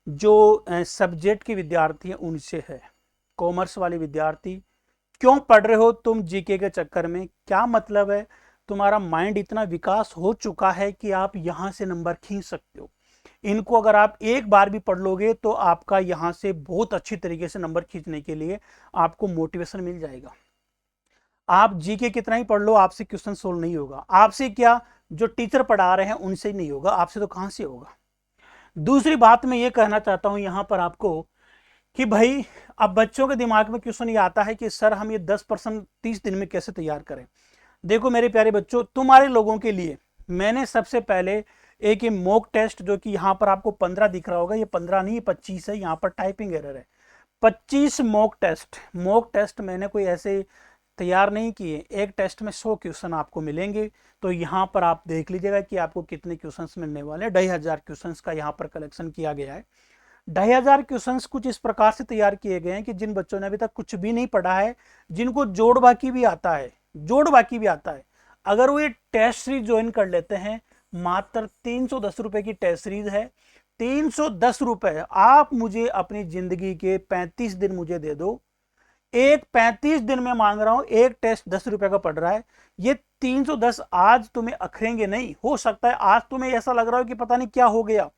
S1: जो सब्जेक्ट के विद्यार्थी हैं उनसे है। कॉमर्स वाले विद्यार्थी क्यों पढ़ रहे हो तुम जीके के चक्कर में? क्या मतलब है? तुम्हारा माइंड इतना विकास हो चुका है कि आप यहां से नंबर खींच सकते हो। इनको अगर आप एक बार भी पढ़ लोगे तो आपका यहां से बहुत अच्छी तरीके से नंबर खींचने के लिए आपको मोटिवेशन मिल जाएगा। आप जीके कितना ही पढ़ लो, आपसे क्वेश्चन सोल्व नहीं होगा। आपसे क्या, जो टीचर पढ़ा रहे हैं उनसे ही नहीं होगा, आपसे तो कहां से होगा। दूसरी बात मैं ये कहना चाहता हूं यहां पर आपको कि भाई अब बच्चों के दिमाग में क्वेश्चन ये आता है कि सर हम ये 10% 30 दिन में कैसे तैयार करें। देखो मेरे प्यारे बच्चों, तुम्हारे लोगों के लिए मैंने सबसे पहले एक ये मॉक टेस्ट, जो कि यहाँ पर आपको 15 दिख रहा होगा, ये 15 नहीं 25 है, यहाँ पर टाइपिंग एरर है। 25 मॉक टेस्ट मैंने कोई ऐसे तैयार नहीं किए। एक टेस्ट में 100 क्वेश्चन आपको मिलेंगे। तो यहाँ पर आप देख लीजिएगा कि आपको कितने क्वेश्चंस मिलने वाले हैं। 2500 क्वेश्चंस का यहाँ पर कलेक्शन किया गया है। 2500 क्वेश्चंस कुछ इस प्रकार से तैयार किए गए हैं कि जिन बच्चों ने अभी तक कुछ भी नहीं पढ़ा है, जिनको जोड़ बाकी भी आता है, अगर वो ये टेस्ट सीरीज ज्वाइन कर लेते हैं, मात्र 310 रुपए की टेस्ट सीरीज है। 310 रुपए आप मुझे अपनी जिंदगी के 35 दिन मुझे दे दो। एक 35 दिन में मांग रहा हूं, एक टेस्ट 10 रुपए का पड़ रहा है। ये 310 आज तुम्हें अखरेंगे नहीं। हो सकता है आज तुम्हें ऐसा लग रहा हो कि पता नहीं क्या हो गया,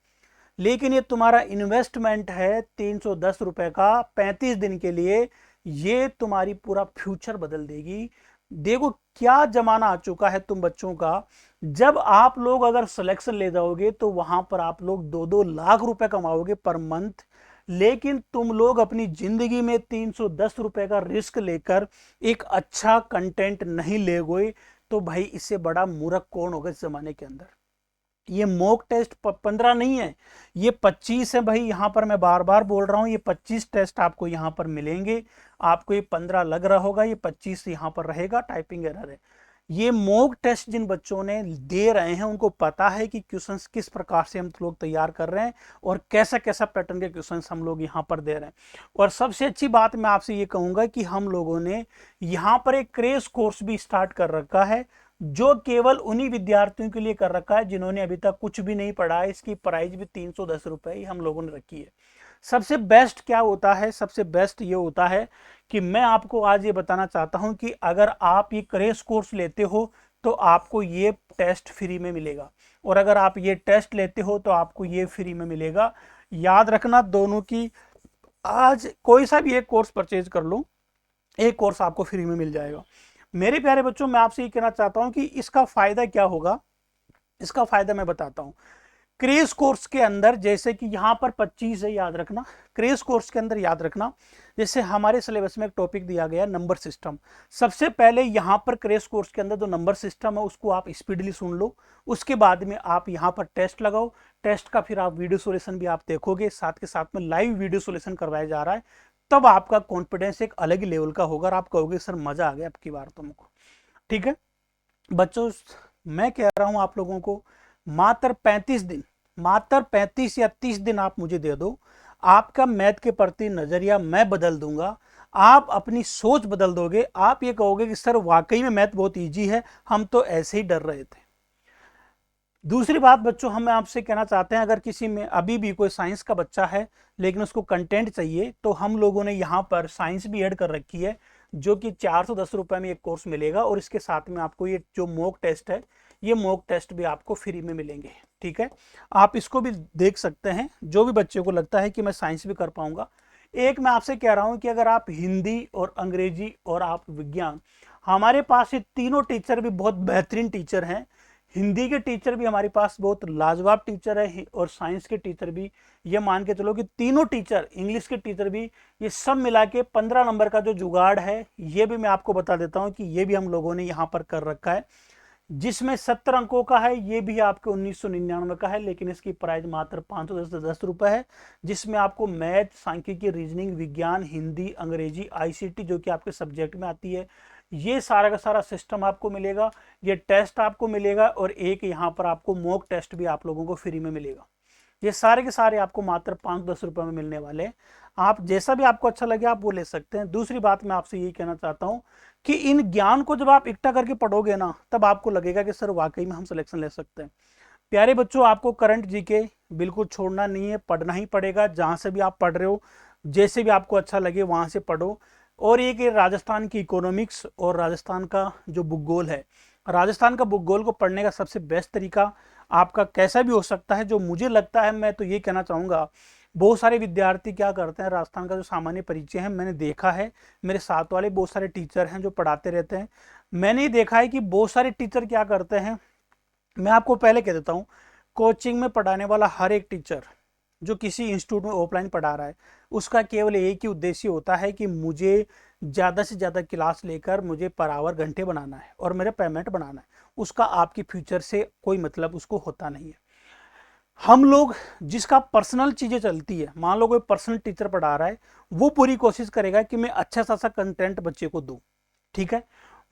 S1: लेकिन ये तुम्हारा इन्वेस्टमेंट है 310 रुपए का 35 दिन के लिए। ये तुम्हारी पूरा फ्यूचर बदल देगी। देखो क्या जमाना आ चुका है तुम बच्चों का। जब आप लोग अगर सिलेक्शन ले जाओगे तो वहां पर आप लोग 2-2 लाख रुपए कमाओगे पर मंथ, लेकिन तुम लोग अपनी जिंदगी में 310 रुपए का रिस्क लेकर एक अच्छा कंटेंट नहीं ले गए, तो भाई इससे बड़ा मूर्ख कौन होगा इस जमाने के अंदर। ये मॉक टेस्ट 15 नहीं है, ये 25 है भाई। यहां पर मैं बार बार बोल रहा हूं, ये 25 टेस्ट आपको यहां पर मिलेंगे। आपको ये 15 लग रहा होगा, ये 25 यहां पर रहेगा। टाइपिंग एरर है। ये मॉक टेस्ट जिन बच्चों ने दे रहे हैं उनको पता है कि क्वेश्चंस किस प्रकार से हम लोग तैयार कर रहे हैं और कैसा कैसा पैटर्न के क्वेश्चंस हम लोग यहां पर दे रहे हैं। और सबसे अच्छी बात मैं आपसे ये कहूंगा कि हम लोगों ने यहां पर एक क्रेश कोर्स भी स्टार्ट कर रखा है, जो केवल उन्हीं विद्यार्थियों के लिए कर रखा है जिन्होंने अभी तक कुछ भी नहीं पढ़ा है। इसकी प्राइस भी 310 रुपए ही हम लोगों ने रखी है। सबसे बेस्ट क्या होता है, सबसे बेस्ट ये होता है कि मैं आपको आज ये बताना चाहता हूं कि अगर आप ये क्रेश कोर्स लेते हो तो आपको ये टेस्ट फ्री में मिलेगा, और अगर आप ये टेस्ट लेते हो तो आपको ये फ्री में मिलेगा। याद रखना दोनों की, आज कोई सा भी एक कोर्स परचेज कर लो, एक कोर्स आपको फ्री में मिल जाएगा। मेरे प्यारे बच्चों, मैं आपसे ये कहना चाहता हूं कि इसका फायदा क्या होगा। इसका फायदा मैं बताता हूं। क्रेश कोर्स के अंदर जैसे कि यहां पर 25 है, याद रखना। क्रेश कोर्स के अंदर याद रखना, जैसे हमारे सिलेबस में एक टॉपिक दिया गया नंबर सिस्टम। सबसे पहले यहां पर क्रेश कोर्स के अंदर जो नंबर सिस्टम है उसको आप स्पीडली सुन लो। उसके बाद में आप यहां पर टेस्ट लगाओ। टेस्ट का फिर आप वीडियो सोल्यूशन भी आप देखोगे, साथ के साथ में लाइव वीडियो सोल्यूशन करवाया जा रहा है। तब आपका कॉन्फिडेंस एक अलग ही लेवल का होगा और आप कहोगे सर मजा आ गया अब की बार तुमको। ठीक है बच्चों, मैं कह रहा हूं आप लोगों को, मात्र 35 दिन, मात्र 35 या 30 दिन आप मुझे दे दो। आपका मैथ के प्रति नजरिया मैं बदल दूंगा। आप अपनी सोच बदल दोगे। आप ये कहोगे कि सर वाकई में मैथ बहुत इजी है, हम तो ऐसे ही डर रहे थे। दूसरी बात बच्चों, हम आपसे कहना चाहते हैं, अगर किसी में अभी भी कोई साइंस का बच्चा है लेकिन उसको कंटेंट चाहिए, तो हम लोगों ने यहाँ पर साइंस भी ऐड कर रखी है, जो कि 410 रुपए में एक कोर्स मिलेगा। और इसके साथ में आपको ये जो मॉक टेस्ट है, ये मॉक टेस्ट भी आपको फ्री में मिलेंगे। ठीक है, आप इसको भी देख सकते हैं, जो भी बच्चे को लगता है कि मैं साइंस भी कर पाऊंगा। एक मैं आपसे कह रहा हूं कि अगर आप हिंदी और अंग्रेजी और आप विज्ञान, हमारे पास ये तीनों टीचर भी बहुत बेहतरीन टीचर हैं। हिंदी के टीचर भी हमारे पास बहुत लाजवाब टीचर है, और साइंस के टीचर भी, ये मान के चलो कि तीनों टीचर, इंग्लिश के टीचर भी, ये सब मिला के 15 नंबर का जो जुगाड़ है, ये भी मैं आपको बता देता हूं कि ये भी हम लोगों ने यहाँ पर कर रखा है, जिसमें 70 अंकों का है। ये भी आपके 1999 का है, लेकिन इसकी प्राइस मात्र 510 रुपए है, जिसमें आपको मैथ, सांख्यिकी, रीजनिंग, विज्ञान, हिंदी, अंग्रेजी, आईसीटी जो कि आपके सब्जेक्ट में आती है, ये सारा का सारा सिस्टम आपको मिलेगा। ये टेस्ट आपको मिलेगा, और एक यहाँ पर आपको मॉक टेस्ट भी आप लोगों को फ्री में मिलेगा। ये सारे के सारे आपको मात्र 5-10 रुपए में मिलने वाले हैं। आप जैसा भी आपको अच्छा लगे आप वो ले सकते हैं। दूसरी बात मैं आपसे यही कहना चाहता हूँ कि इन ज्ञान को जब आप इकट्ठा करके पढ़ोगे ना, तब आपको लगेगा कि सर वाकई में हम सिलेक्शन ले सकते हैं। प्यारे बच्चों, आपको करंट जीके बिल्कुल छोड़ना नहीं है, पढ़ना ही पड़ेगा। जहां से भी आप पढ़ रहे हो, जैसे भी आपको अच्छा लगे वहां से पढ़ो। और ये कि राजस्थान की इकोनॉमिक्स और राजस्थान का जो भूगोल है, राजस्थान का भूगोल को पढ़ने का सबसे बेस्ट तरीका आपका कैसा भी हो सकता है, जो मुझे लगता है, मैं तो ये कहना चाहूँगा, बहुत सारे विद्यार्थी क्या करते हैं, राजस्थान का जो सामान्य परिचय है, मैंने देखा है, मेरे साथ वाले बहुत सारे टीचर हैं जो पढ़ाते रहते हैं, मैंने ये देखा है कि बहुत सारे टीचर क्या करते हैं, मैं आपको पहले कह देता हूँ, कोचिंग में पढ़ाने वाला हर एक टीचर जो किसी इंस्टीट्यूट में ऑफलाइन पढ़ा रहा है, उसका केवल एक ही उद्देश्य होता है कि मुझे ज़्यादा से ज़्यादा क्लास लेकर मुझे पर आवर घंटे बनाना है और मेरा पेमेंट बनाना है। उसका आपकी फ्यूचर से कोई मतलब उसको होता नहीं है। हम लोग जिसका पर्सनल चीज़ें चलती है, मान लो कोई पर्सनल टीचर पढ़ा रहा है, वो पूरी कोशिश करेगा कि मैं अच्छा सा कंटेंट बच्चे को दूं। ठीक है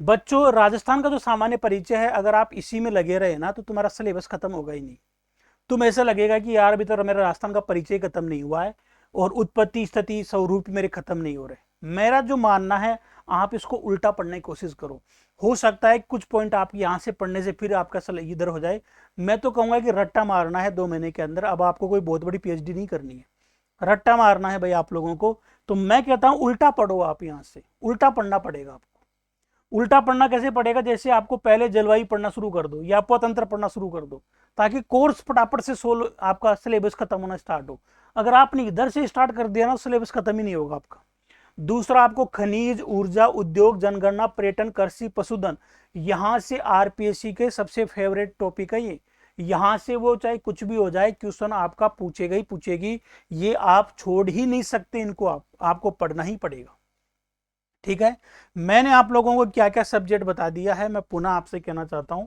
S1: बच्चों, राजस्थान का जो सामान्य परिचय है, अगर आप इसी में लगे रहे ना तो तुम्हारा सिलेबस खत्म होगा ही नहीं। तुम ऐसा लगेगा कि यार अभी तो मेरा राजस्थान का परिचय खत्म नहीं हुआ है और उत्पत्ति स्थिति स्वरूप मेरे खत्म नहीं हो रहे। मेरा जो मानना है, आप इसको उल्टा पढ़ने की कोशिश करो। हो सकता है कुछ पॉइंट आप यहां से पढ़ने से फिर आपका इधर हो जाए। मैं तो कहूंगा कि रट्टा मारना है 2 महीने के अंदर। अब आपको कोई बहुत बड़ी पीएचडी नहीं करनी है, रट्टा मारना है भाई आप लोगों को। तो मैं कहता हूं उल्टा पढ़ो, आप यहां से उल्टा पढ़ना पड़ेगा आपको। उल्टा पढ़ना कैसे पड़ेगा, जैसे आपको पहले जलवायु पढ़ना शुरू कर दो या अपतंत्र पढ़ना शुरू कर दो, ताकि कोर्स फटाफट से सोल्व, आपका सिलेबस खत्म होना स्टार्ट हो। अगर आपने इधर से स्टार्ट कर दिया ना, सिलेबस खत्म ही नहीं होगा आपका। दूसरा, आपको खनिज, ऊर्जा, उद्योग, जनगणना, पर्यटन, कृषि, पशुधन, यहां से आरपीएससी के सबसे फेवरेट टॉपिक है ये। यहां से वो चाहे कुछ भी हो जाए, क्वेश्चन आपका पूछेगा ही पूछेगी। ये आप छोड़ ही नहीं सकते इनको, आपको पढ़ना ही पड़ेगा। ठीक है, मैंने आप लोगों को क्या क्या सब्जेक्ट बता दिया है। मैं पुनः आपसे कहना चाहता हूं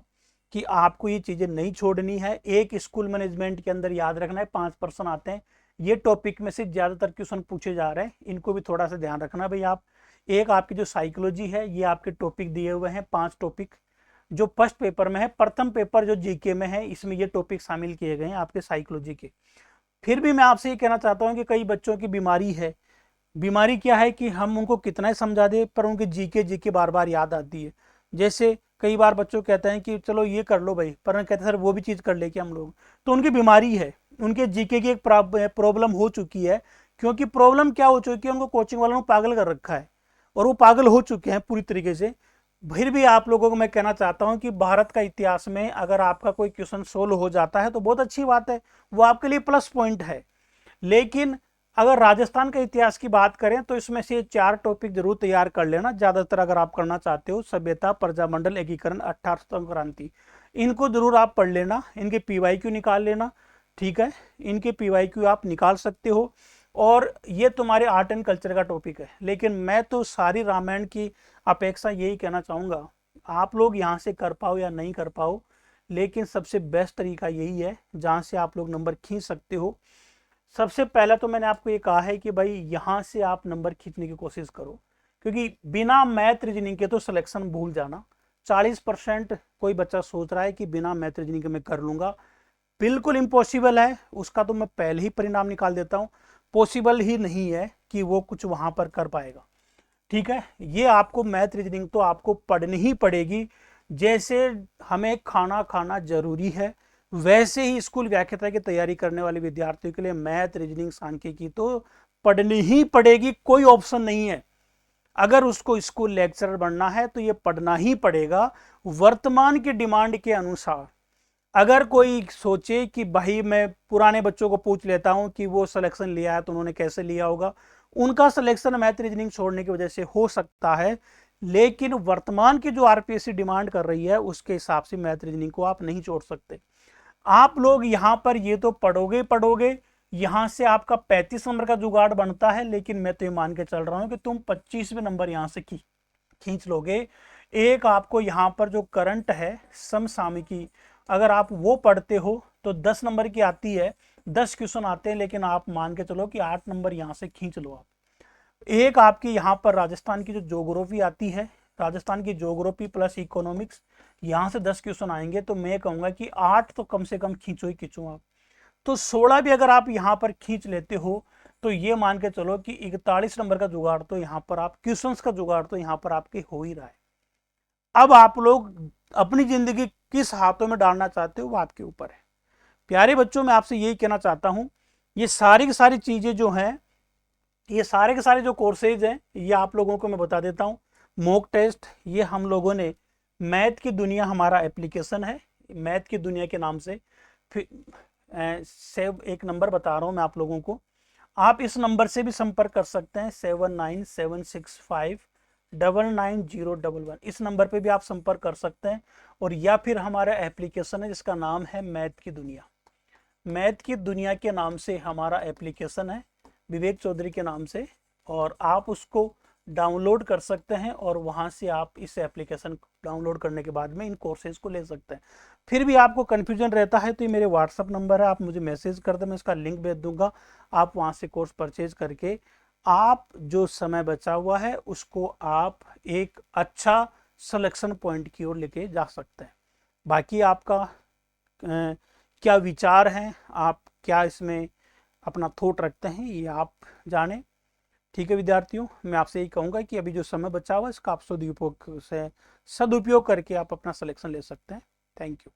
S1: कि आपको ये चीजें नहीं छोड़नी है। एक स्कूल मैनेजमेंट के अंदर याद रखना है 5% आते हैं, ये टॉपिक में से ज्यादातर क्वेश्चन पूछे जा रहे हैं, इनको भी थोड़ा सा ध्यान रखना भाई आप। एक आपकी जो साइकोलॉजी है, ये आपके टॉपिक दिए हुए हैं 5 टॉपिक, जो फर्स्ट पेपर में है। प्रथम पेपर जो जीके में है, इसमें ये टॉपिक शामिल किए गए हैं आपके साइकोलॉजी के। फिर भी मैं आपसे ये कहना चाहता हूँ कि कई बच्चों की बीमारी है। बीमारी क्या है कि हम उनको कितना ही समझा दे, पर उनकी जीके जीके बार बार याद आती है। जैसे कई बार बच्चों कहते हैं कि चलो ये कर लो भाई, पर कहते हैं सर वो भी चीज़ कर ले क्या हम लोग। तो उनकी बीमारी है, उनके जीके की एक प्रॉब्लम हो चुकी है। क्योंकि प्रॉब्लम क्या हो चुकी है, उनको कोचिंग वालों ने पागल कर रखा है और वो पागल हो चुके हैं पूरी तरीके से। फिर भी आप लोगों को मैं कहना चाहता हूं कि भारत का इतिहास में अगर आपका कोई क्वेश्चन सोल्व हो जाता है तो बहुत अच्छी बात है, वो आपके लिए प्लस पॉइंट है। लेकिन अगर राजस्थान के इतिहास की बात करें तो इसमें से 4 टॉपिक जरूर तैयार कर लेना, ज्यादातर अगर आप करना चाहते हो। सभ्यता, प्रजामंडल, एकीकरण, 18वीं क्रांति, इनको जरूर आप पढ़ लेना, इनके पीवाईक्यू निकाल लेना। ठीक है, इनके पीवाईक्यू आप निकाल सकते हो। और ये तुम्हारे आर्ट एंड कल्चर का टॉपिक है। लेकिन मैं तो सारी रामायण की अपेक्षा यही कहना चाहूंगा, आप लोग यहाँ से कर पाओ या नहीं कर पाओ, लेकिन सबसे बेस्ट तरीका यही है जहाँ से आप लोग नंबर खींच सकते हो। सबसे पहला तो मैंने आपको ये कहा है कि भाई यहाँ से आप नंबर खींचने की कोशिश करो, क्योंकि बिना मैथ रीजनिंग के तो सिलेक्शन भूल जाना। 40% कोई बच्चा सोच रहा है कि बिना मैथ रीजनिंग के मैं कर लूंगा, बिल्कुल इम्पॉसिबल है। उसका तो मैं पहले ही परिणाम निकाल देता हूँ, पॉसिबल ही नहीं है कि वो कुछ वहां पर कर पाएगा। ठीक है, ये आपको मैथ रीजनिंग तो आपको पढ़नी ही पड़ेगी। जैसे हमें खाना खाना जरूरी है, वैसे ही स्कूल व्याख्याता की तैयारी करने वाले विद्यार्थियों के लिए मैथ रीजनिंग सांख्यिकी तो पढ़नी ही पड़ेगी, कोई ऑप्शन नहीं है। अगर उसको स्कूल लेक्चरर बनना है तो ये पढ़ना ही पड़ेगा वर्तमान की डिमांड के अनुसार। अगर कोई सोचे कि भाई मैं पुराने बच्चों को पूछ लेता हूं कि वो सिलेक्शन लिया है तो उन्होंने कैसे लिया होगा, उनका सिलेक्शन मैथ रीजनिंग छोड़ने की वजह से हो सकता है। लेकिन वर्तमान की जो आरपीएससी डिमांड कर रही है उसके हिसाब से मैथ रीजनिंग को आप नहीं छोड़ सकते। आप लोग यहां पर ये तो पढ़ोगे पढ़ोगे, यहां से आपका 35 नंबर का जुगाड़ बनता है, लेकिन मैं तो ये मान के चल रहा हूं कि तुम 25वें नंबर यहां से खींच लोगे। एक आपको यहां पर जो करंट है समसामयिकी, अगर आप वो पढ़ते हो तो 10 नंबर की आती है, 10 क्वेश्चन आते हैं, लेकिन आप मान के चलो कि 8 नंबर यहां से खींच लो आप। एक आपकी यहाँ पर राजस्थान की जो ज्योग्राफी आती है, राजस्थान की ज्योग्राफी प्लस इकोनॉमिक्स, यहाँ से 10 क्वेश्चन आएंगे, तो मैं कहूँगा कि 8 तो कम से कम खींचो ही खींचो आप। तो 16 भी अगर आप यहाँ पर खींच लेते हो तो ये मान के चलो कि 41 नंबर का जुगाड़ तो यहाँ पर आप क्वेश्चंस का जुगाड़ तो यहाँ पर आपके हो ही रहा है। अब आप लोग अपनी जिंदगी किस हाथों में डालना चाहते हो वो आपके ऊपर है। प्यारे बच्चों, मैं आपसे यही कहना चाहता हूं, ये सारी की सारी चीजें जो हैं, ये सारे के सारे जो कोर्सेज हैं, ये आप लोगों को मैं बता देता हूं। मॉक टेस्ट, ये हम लोगों ने मैथ की दुनिया हमारा एप्लीकेशन है, मैथ की दुनिया के नाम से। फिर सेव एक नंबर बता रहा हूं मैं आप लोगों को, आप इस नंबर से भी संपर्क कर सकते हैं 7976599011। इस नंबर पे भी आप संपर्क कर सकते हैं। और या फिर हमारा एप्लीकेशन है जिसका नाम है मैथ की दुनिया। मैथ की दुनिया के नाम से हमारा एप्लीकेशन है, विवेक चौधरी के नाम से, और आप उसको डाउनलोड कर सकते हैं और वहां से आप इस एप्लीकेशन डाउनलोड करने के बाद में इन कोर्सेज को ले सकते हैं। फिर भी आपको कन्फ्यूजन रहता है तो ये मेरे व्हाट्सअप नंबर है, आप मुझे मैसेज कर दें, मैं इसका लिंक भेज दूंगा। आप वहां से कोर्स परचेज करके आप जो समय बचा हुआ है उसको आप एक अच्छा सिलेक्शन पॉइंट की ओर लेके जा सकते हैं। बाकी आपका क्या विचार हैं, आप क्या इसमें अपना थॉट रखते हैं, ये आप जानें। ठीक है विद्यार्थियों, मैं आपसे यही कहूँगा कि अभी जो समय बचा हुआ है इसका आप सदुपयोग करके आप अपना सिलेक्शन ले सकते हैं। Thank you.